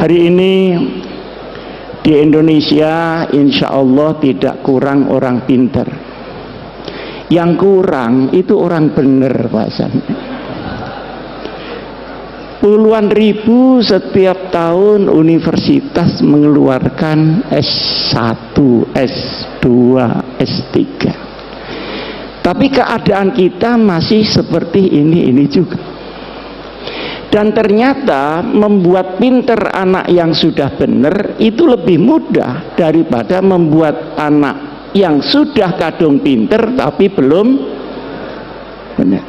Hari ini di Indonesia insya Allah tidak kurang orang pinter. Yang kurang itu orang bener, Pak San. Puluhan ribu setiap tahun universitas mengeluarkan S1, S2, S3. Tapi keadaan kita masih seperti ini juga. Dan ternyata membuat pinter anak yang sudah benar itu lebih mudah daripada membuat anak yang sudah kadung pinter tapi belum benar.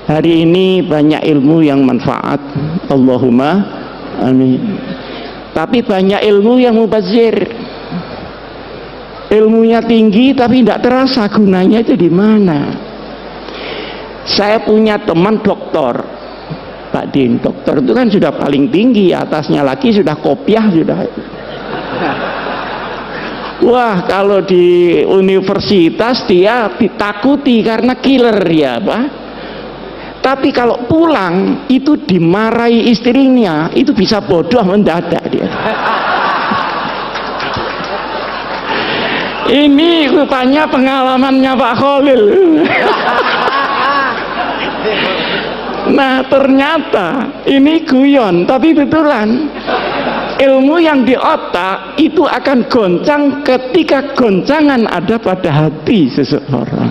Hari ini banyak ilmu yang manfaat, Allahumma amin. Tapi banyak ilmu yang mubazir. Ilmunya tinggi tapi tidak terasa gunanya itu di mana. Saya punya teman doktor, Pak Din, dokter itu kan sudah paling tinggi, atasnya lagi sudah kopiah sudah. Wah, kalau di universitas dia ditakuti karena killer ya, Pak. Tapi kalau pulang itu dimarahi istrinya, itu bisa bodoh mendadak dia. Ini rupanya pengalamannya Pak Khalil. Nah ternyata ini guyon, tapi betulan ilmu yang di otak itu akan goncang ketika goncangan ada pada hati seseorang.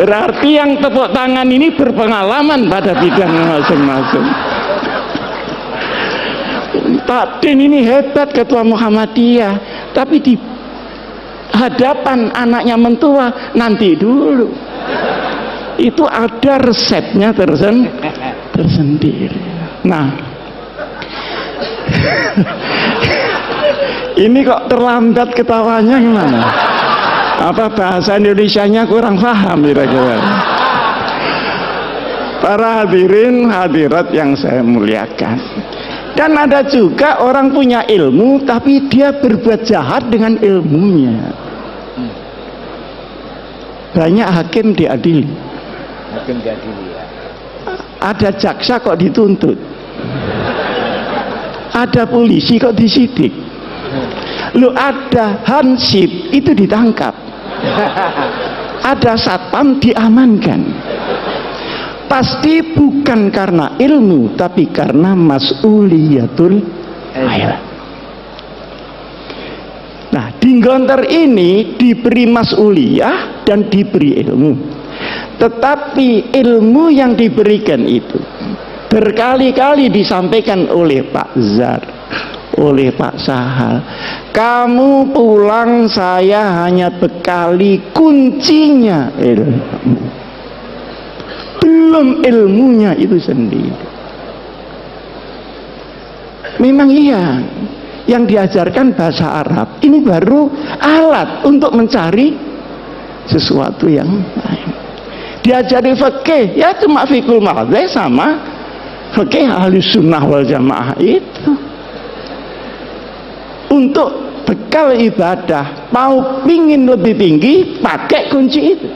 Berarti yang tepuk tangan ini berpengalaman pada bidang masing-masing. Pak Din ini hebat, ketua Muhammadiyah, tapi di hadapan anaknya mentua nanti dulu. Itu ada resepnya tersendiri. Nah, ini kok terlambat ketawanya gimana? Apa bahasa Indonesianya kurang paham kira-kira? Para hadirin hadirat yang saya muliakan. Dan ada juga orang punya ilmu tapi dia berbuat jahat dengan ilmunya. Banyak hakim diadili. Hakim diadili ya. Ada jaksa kok dituntut. Ada polisi kok disidik. Lu ada hansip itu ditangkap. Ada satpam diamankan. Pasti bukan karena ilmu tapi karena mas'uliyatul ilm. Nah, di Gontor ini diberi mas'uliyah dan diberi ilmu. Tetapi ilmu yang diberikan itu berkali-kali disampaikan oleh Pak Zar, oleh Pak Sahal. Kamu pulang saya hanya bekali kuncinya ilmu. Belum ilmunya itu sendiri. Memang iya, yang diajarkan bahasa Arab ini baru alat untuk mencari sesuatu yang lain. Diajari fikih ya cuma fikul madheh sama fikih ahli sunnah wal jamaah itu. Untuk bekal ibadah mau pingin lebih tinggi pakai kunci itu.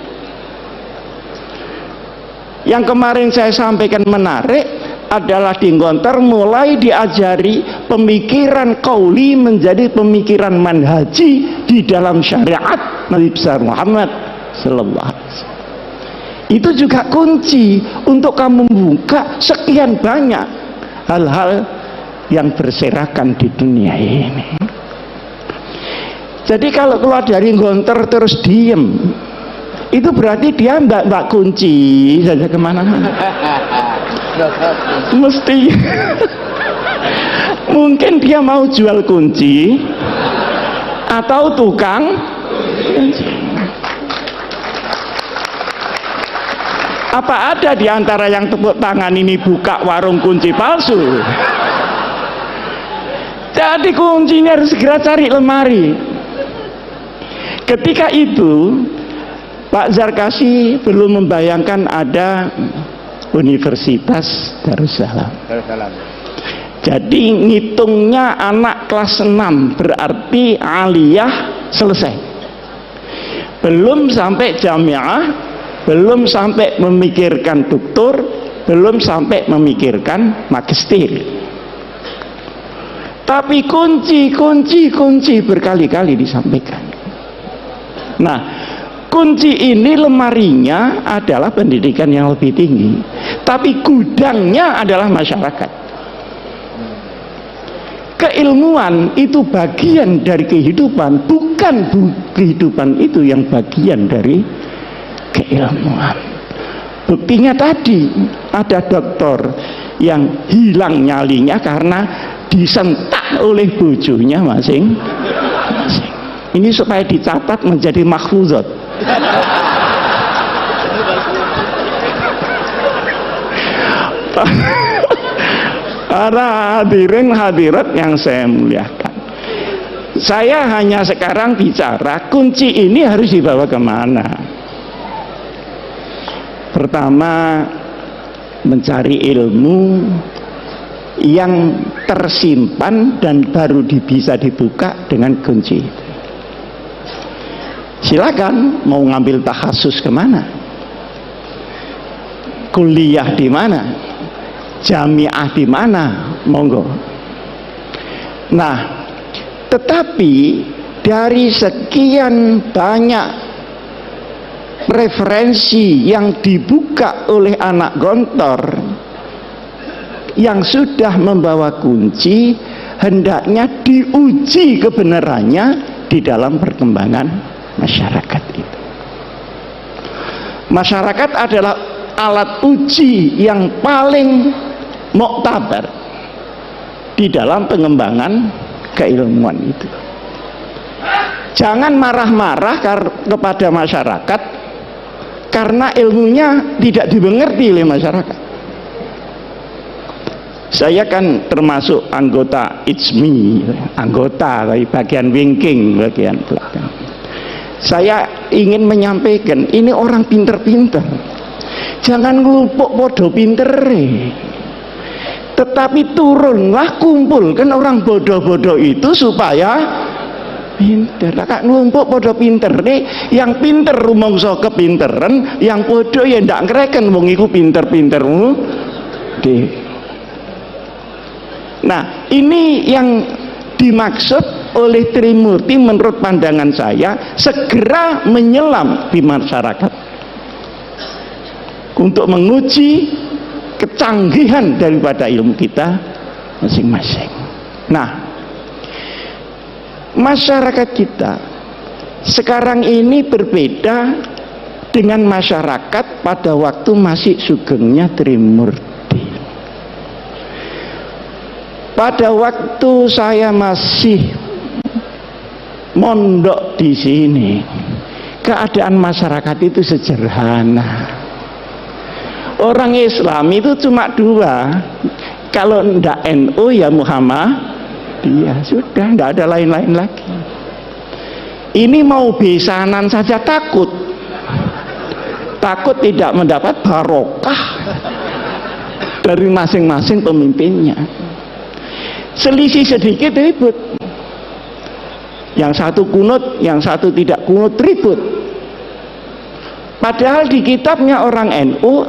Yang kemarin saya sampaikan menarik adalah di Gontor mulai diajari pemikiran qauli menjadi pemikiran manhaji di dalam syariat Nabi besar Muhammad sallallahu alaihi wasallam. Itu juga kunci untuk kamu membuka sekian banyak hal-hal yang berserakan di dunia ini. Jadi kalau keluar dari Gontor terus diem, itu berarti dia mbak kunci saja kemana-mana. Mesti mungkin dia mau jual kunci atau tukang kunci. Apa ada di antara yang tepuk tangan ini buka warung kunci palsu? Jadi kuncinya harus segera cari lemari. Ketika itu Pak Zarkasi belum membayangkan ada Universitas Darussalam. Jadi ngitungnya anak kelas 6 berarti aliyah selesai. Belum sampai jamiah, belum sampai memikirkan doktor, belum sampai memikirkan magistir. Tapi kunci berkali-kali disampaikan. Nah, kunci ini lemarinya adalah pendidikan yang lebih tinggi, tapi gudangnya adalah masyarakat. Keilmuan itu bagian dari kehidupan, bukan kehidupan itu yang bagian dari keilmuan. Buktinya tadi ada dokter yang hilang nyalinya karena disentak oleh bojonya masing-masing. Ini supaya dicatat menjadi mahfuzat. Para hadirin hadirat yang saya muliakan, saya hanya sekarang bicara kunci ini harus dibawa kemana. Pertama, mencari ilmu yang tersimpan dan baru bisa dibuka dengan kunci. Silakan mau ngambil takhasus kemana, kuliah di mana, jamiah di mana, monggo. Nah, tetapi dari sekian banyak referensi yang dibuka oleh anak gontor yang sudah membawa kunci, hendaknya diuji kebenarannya di dalam perkembangan masyarakat itu. Masyarakat adalah alat uji yang paling muktabar di dalam pengembangan keilmuan itu. Jangan marah-marah kepada masyarakat karena ilmunya tidak dimengerti oleh masyarakat. Saya kan termasuk anggota ITSMI, anggota dari bagian wingking, bagian belakang. Saya ingin menyampaikan, ini orang pinter-pinter, jangan ngelupuk podo pinter, tetapi turunlah, kumpulkan orang bodoh-bodoh itu supaya pinter. Kak ngelumpuk podo pinter nih, yang pinter rumangsa kepinteran, yang bodoh ya ndak ngereken wong iku pinter-pintermu. Nah, ini yang dimaksud oleh Trimurti menurut pandangan saya, segera menyelam di masyarakat untuk menguji kecanggihan daripada ilmu kita masing-masing. Nah, masyarakat kita sekarang ini berbeda dengan masyarakat pada waktu masih sugengnya Trimurti. Pada waktu saya masih mondok di sini, keadaan masyarakat itu sederhana. Orang Islam itu cuma dua, kalau ndak NU ya Muhammadiyah, sudah ndak ada lain-lain lagi. Ini mau besanan saja takut tidak mendapat barokah dari masing-masing pemimpinnya. Selisih sedikit ribut, yang satu kunut, yang satu tidak kunut, ribut. Padahal di kitabnya orang NU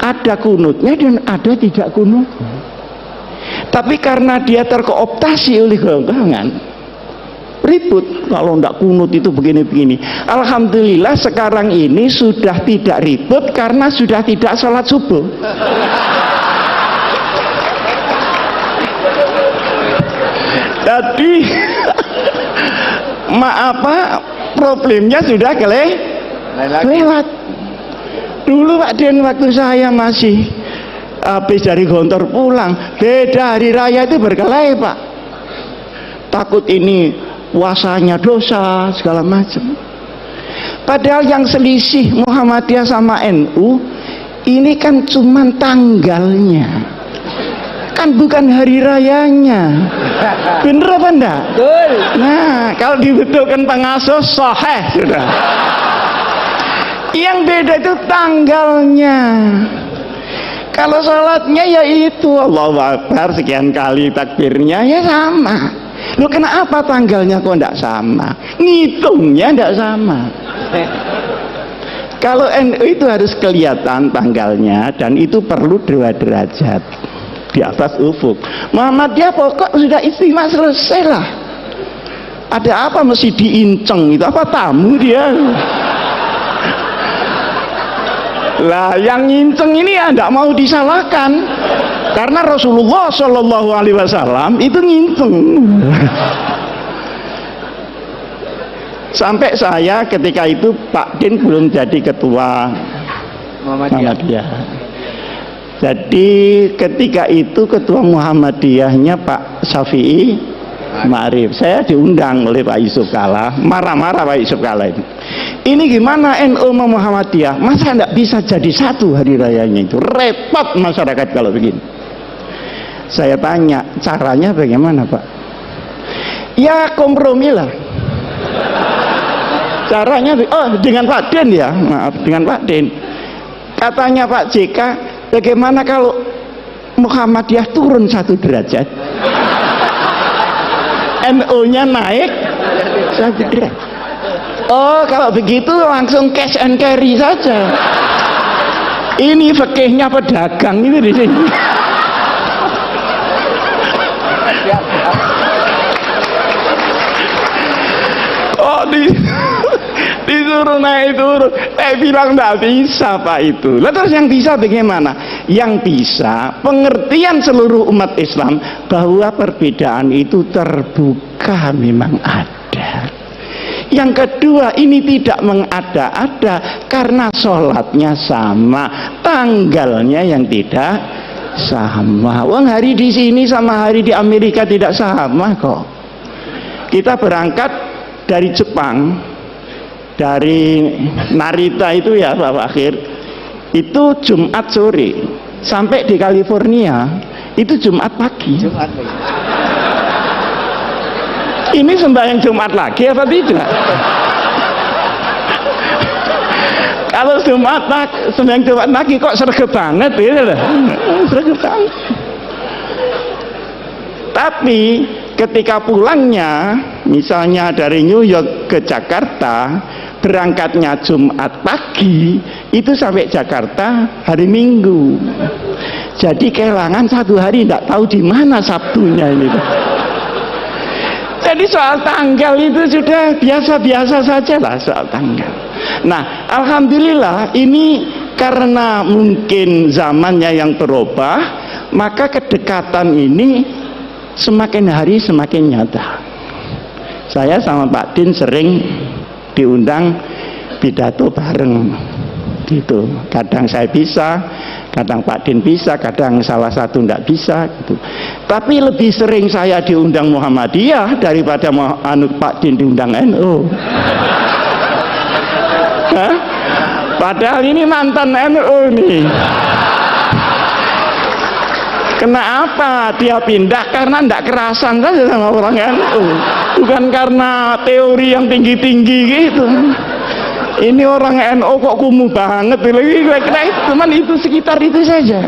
ada kunutnya dan ada tidak kunut. Tapi karena dia terkooptasi oleh golongan, ribut. Kalau tidak kunut itu begini-begini. Alhamdulillah sekarang ini sudah tidak ribut karena sudah tidak sholat subuh. Jadi problemnya sudah kelewat. Dulu Pak Den, waktu saya masih habis dari Gontor pulang, beda hari raya itu berkelahi Pak. Takut ini puasanya dosa segala macam. Padahal yang selisih Muhammadiyah sama NU ini kan cuman tanggalnya, kan bukan hari rayanya. Bener apa enggak? Betul. Nah, kalau dibetulkan pengasuh sahih sudah. Yang beda itu tanggalnya. Kalau sholatnya ya itu Allahu Akbar sekian kali takbirnya ya sama. Loh, kenapa tanggalnya kok enggak sama? Ngitungnya enggak sama. Kalau NU itu harus kelihatan tanggalnya, dan itu perlu 2 derajat di atas ufuk. Muhammadiyah pokok sudah istimewa, selesai lah. Ada apa mesti diinceng, itu apa tamu dia? Lah yang nginceng ini ya tidak mau disalahkan, karena Rasulullah Shallallahu Alaihi Wasallam itu nginceng. Sampai saya ketika itu Pak Din belum jadi ketua Muhammadiyah. Jadi ketika itu ketua Muhammadiyahnya Pak Syafi'i Ma'rif. Saya diundang oleh Pak Yusuf Kalla, marah-marah Pak Yusuf Kalla ini gimana NU sama Muhammadiyah, masa tidak bisa jadi satu hari rayanya itu, repot masyarakat kalau begini. Saya tanya caranya bagaimana Pak? Ya kompromi lah caranya. Oh dengan Pak Den ya, maaf, dengan Pak Den. Katanya Pak JK, bagaimana kalau Muhammadiyah turun 1 derajat, NU-nya naik 1 derajat. Oh kalau begitu langsung cash and carry saja. Ini fikihnya pedagang itu di sini. Oh disuruh naik turun. Saya bilang tidak bisa Pak itu. Lalu terus yang bisa bagaimana? Yang bisa pengertian seluruh umat Islam bahwa perbedaan itu terbuka memang ada. Yang kedua, ini tidak mengada-ada karena sholatnya sama, tanggalnya yang tidak sama. Wong hari di sini sama hari di Amerika tidak sama kok. Kita berangkat dari Jepang, dari Narita itu ya Pak Fakir, itu Jumat sore, sampai di California itu Jumat pagi. Ini sembahyang Jumat lagi apa tidak? Kalau sembahyang Jumat lagi kok sregep banget gitu loh. Sregep banget. Tapi ketika pulangnya misalnya dari New York ke Jakarta, berangkatnya Jumat pagi, itu sampai Jakarta hari Minggu. Jadi kehilangan 1 hari, tidak tahu di mana Sabtunya ini. Jadi soal tanggal itu sudah biasa-biasa saja lah soal tanggal. Nah, alhamdulillah ini karena mungkin zamannya yang berubah, maka kedekatan ini semakin hari semakin nyata. Saya sama Pak Din sering diundang pidato bareng gitu. Kadang saya bisa, kadang Pak Din bisa, kadang salah satu tidak bisa gitu. Tapi lebih sering saya diundang Muhammadiyah daripada Pak Din diundang NU. Hah? Padahal ini mantan NU nih. Kenapa dia pindah? Karena tidak kerasan saja sama orang NU, bukan karena teori yang tinggi-tinggi gitu. Ini orang NU kok kumuh banget, kira-kira itu, cuman itu sekitar itu saja.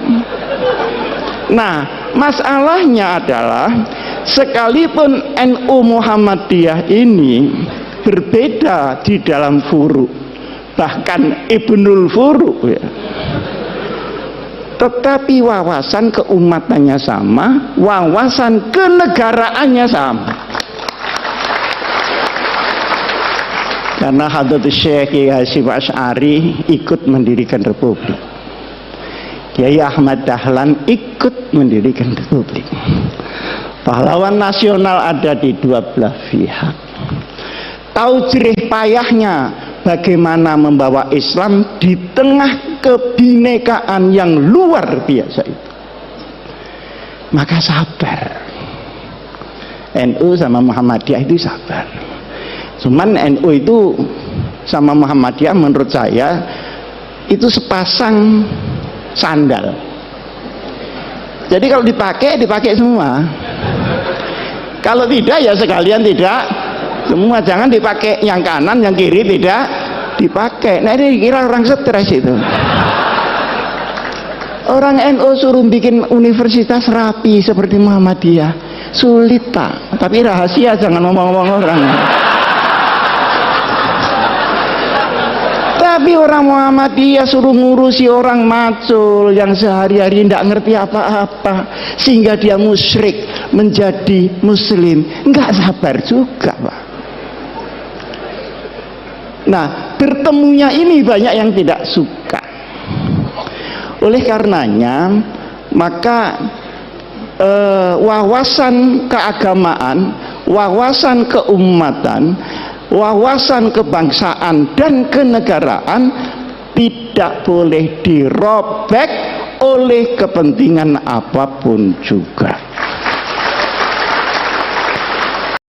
Nah, masalahnya adalah sekalipun NU Muhammadiyah ini berbeda di dalam furu, bahkan Ibnul Furu ya, tetapi wawasan keumatannya sama, wawasan kenegaraannya sama. Karena Hadratus Syekh Kiai Hasyim Asy'ari ikut mendirikan republik, Kiai Ahmad Dahlan ikut mendirikan republik. Pahlawan nasional ada di 2 belah pihak. Tahu jerih payahnya bagaimana membawa Islam di tengah kebinekaan yang luar biasa itu. Maka sabar. NU sama Muhammadiyah itu sabar. Cuman NU itu sama Muhammadiyah menurut saya itu sepasang sandal. Jadi kalau dipakai semua. Kalau tidak ya sekalian tidak semua. Jangan dipakai yang kanan, yang kiri tidak dipakai. Nah ini kira orang stres itu. Orang NU suruh bikin universitas rapi seperti Muhammadiyah, sulit Pak. Tapi rahasia, jangan ngomong-ngomong orang. Tapi orang Muhammadiyah suruh ngurusi orang macul yang sehari-hari tidak ngerti apa-apa, sehingga dia musyrik menjadi muslim. Enggak sabar juga, Pak. Nah, bertemunya ini banyak yang tidak suka. Oleh karenanya, maka wawasan keagamaan, wawasan keumatan, wawasan kebangsaan dan kenegaraan tidak boleh dirobek oleh kepentingan apapun juga.